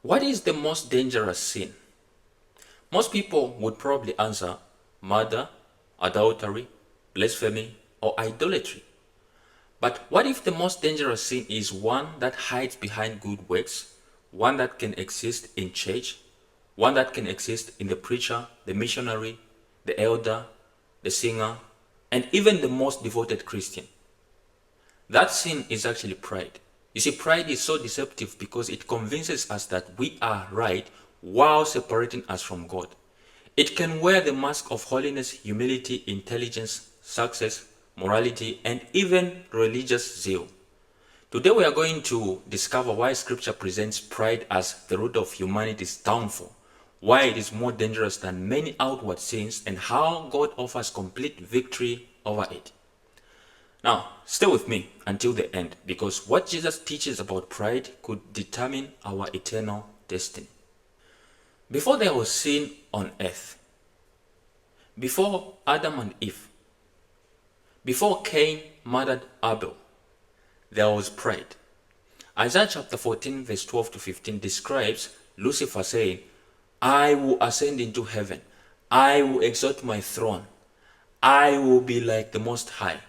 What is the most dangerous sin? Most people would probably answer murder, adultery, blasphemy, or idolatry. But what if the most dangerous sin is one that hides behind good works, one that can exist in church, one that can exist in the preacher, the missionary, the elder, the singer, and even the most devoted Christian? That sin is actually pride. You see, pride is so deceptive because it convinces us that we are right while separating us from God. It can wear the mask of holiness, humility, intelligence, success, morality, and even religious zeal. Today we are going to discover why Scripture presents pride as the root of humanity's downfall, why it is more dangerous than many outward sins, and how God offers complete victory over it. Now, stay with me until the end, because what Jesus teaches about pride could determine our eternal destiny. Before there was sin on earth, before Adam and Eve, before Cain murdered Abel, there was pride. Isaiah chapter 14 verse 12 to 15 describes Lucifer saying, "I will ascend into heaven. I will exalt my throne. I will be like the Most High."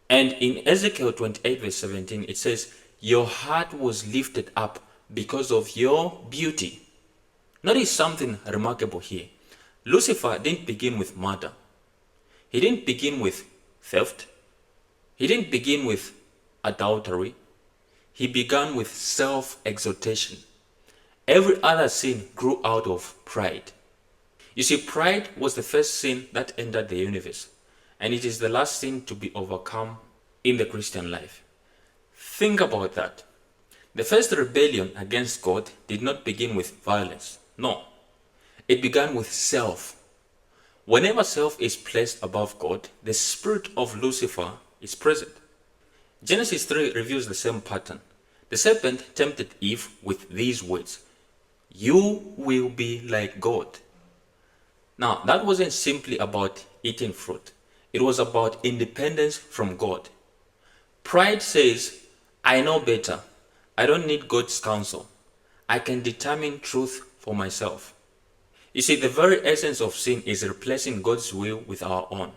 And in Ezekiel 28 verse 17 it says, "Your heart was lifted up because of your beauty." Notice something remarkable here. Lucifer didn't begin with murder. He didn't begin with theft. He didn't begin with adultery. He began with self-exaltation. Every other sin grew out of pride. You see, pride was the first sin that entered the universe, and it is the last sin to be overcome in the Christian life. Think about that. The first rebellion against God did not begin with violence. No. It began with self. Whenever self is placed above God, the spirit of Lucifer is present. Genesis 3 reveals the same pattern. The serpent tempted Eve with these words, "You will be like God." Now, that wasn't simply about eating fruit. It was about independence from God. Pride says, "I know better. I don't need God's counsel. I can determine truth for myself." You see, the very essence of sin is replacing God's will with our own.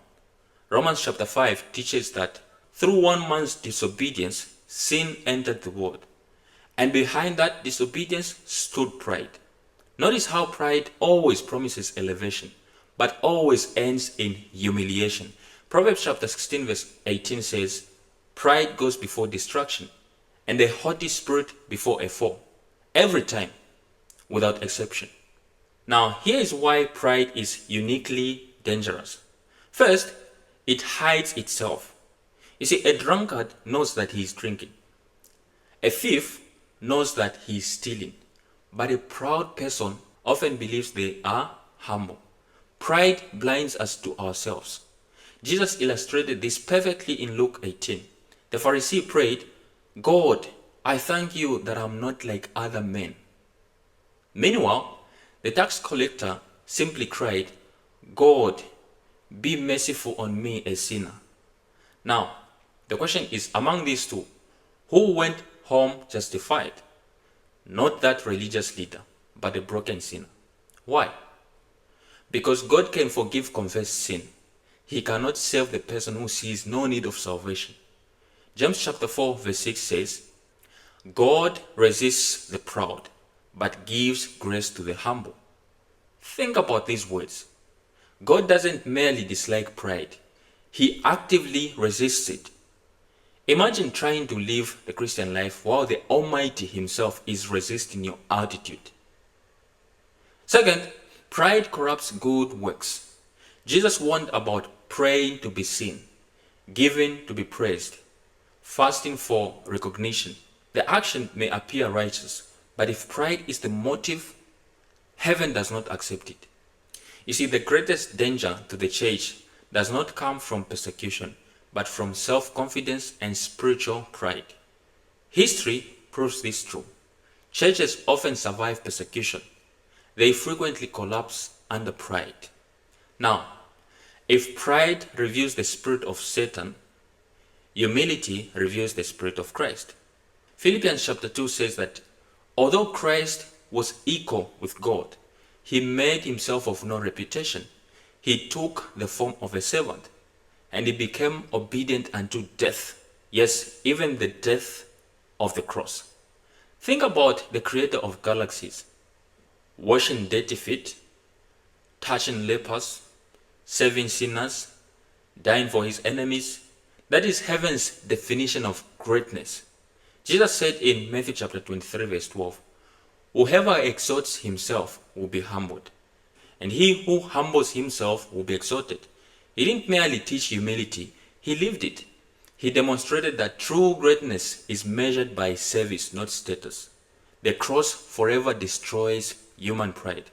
Romans chapter 5 teaches that through one man's disobedience, sin entered the world. And behind that disobedience stood pride. Notice how pride always promises elevation, but always ends in humiliation. Proverbs chapter 16 verse 18 says, "Pride goes before destruction, and a haughty spirit before a fall." Every time, without exception. Now, here is why pride is uniquely dangerous. First, it hides itself. You see, a drunkard knows that he is drinking. A thief knows that he is stealing. But a proud person often believes they are humble. Pride blinds us to ourselves. Jesus illustrated this perfectly in Luke 18. The Pharisee prayed, "God, I thank you that I'm not like other men." Meanwhile, the tax collector simply cried, "God, be merciful on me, a sinner." Now, the question is, among these two, who went home justified? Not that religious leader, but a broken sinner. Why? Because God can forgive confessed sin. He cannot save the person who sees no need of salvation. James chapter 4 verse 6 says, "God resists the proud, but gives grace to the humble." Think about these words. God doesn't merely dislike pride. He actively resists it. Imagine trying to live the Christian life while the Almighty Himself is resisting your attitude. Second, pride corrupts good works. Jesus warned about praying to be seen, giving to be praised, fasting for recognition. The action may appear righteous, but if pride is the motive, heaven does not accept it. You see, the greatest danger to the church does not come from persecution, but from self-confidence and spiritual pride. History proves this true. Churches often survive persecution. They frequently collapse under pride. Now, if pride reveals the spirit of Satan, humility reveals the spirit of Christ. Philippians chapter 2 says that although Christ was equal with God. He made himself of no reputation. He took the form of a servant, and he became obedient unto death. Yes, even the death of the cross. Think about the creator of galaxies, washing dirty feet, touching lepers, saving sinners, dying for his enemies. That is heaven's definition of greatness. Jesus said in Matthew chapter 23 verse 12, "Whoever exalts himself will be humbled, and he who humbles himself will be exalted." He didn't merely teach humility, he lived it. He demonstrated that true greatness is measured by service, not status. The cross forever destroys human pride.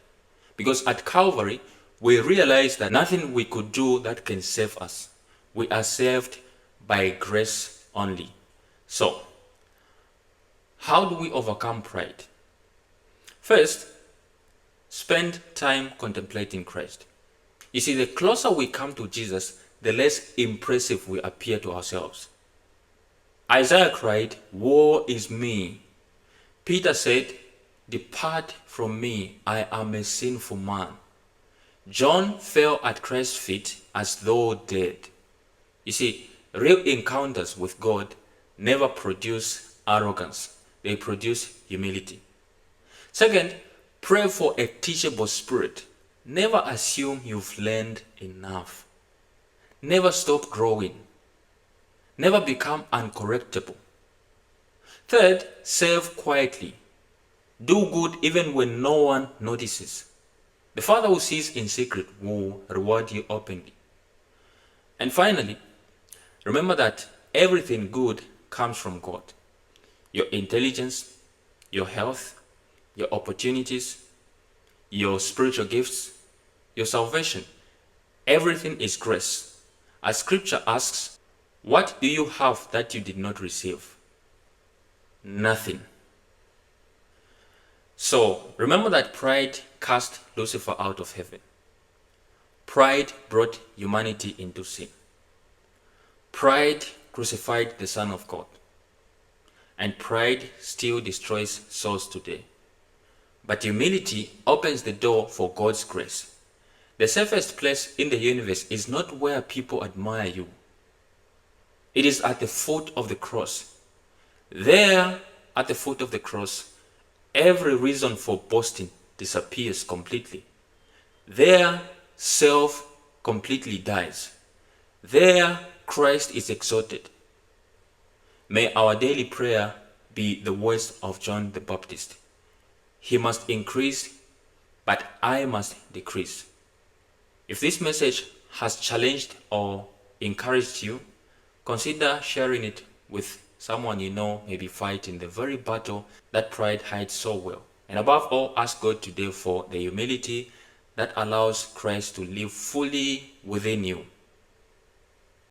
Because at Calvary, we realize that nothing we could do that can save us. We are saved by grace only. So, how do we overcome pride? First, spend time contemplating Christ. You see, the closer we come to Jesus, the less impressive we appear to ourselves. Isaiah cried, "Woe is me." Peter said, "Depart from me, I am a sinful man." John fell at Christ's feet as though dead. You see, real encounters with God never produce arrogance. They produce humility. Second, pray for a teachable spirit. Never assume you've learned enough. Never stop growing. Never become uncorrectable. Third, serve quietly. Do good even when no one notices. The Father who sees in secret will reward you openly. And finally, remember that everything good comes from God. Your intelligence, your health, your opportunities, your spiritual gifts, your salvation. Everything is grace. As scripture asks, what do you have that you did not receive? Nothing. So remember that pride cast Lucifer out of heaven. Pride brought humanity into sin. Pride crucified the Son of God. And pride still destroys souls today. But humility opens the door for God's grace. The safest place in the universe is not where people admire you. It is at the foot of the cross. There, at the foot of the cross, every reason for boasting disappears completely. There, self completely dies. There, Christ is exalted. May our daily prayer be the words of John the Baptist. He must increase, but I must decrease. If this message has challenged or encouraged you, consider sharing it with someone you know may be fighting the very battle that pride hides so well. And above all, ask God today for the humility that allows Christ to live fully within you.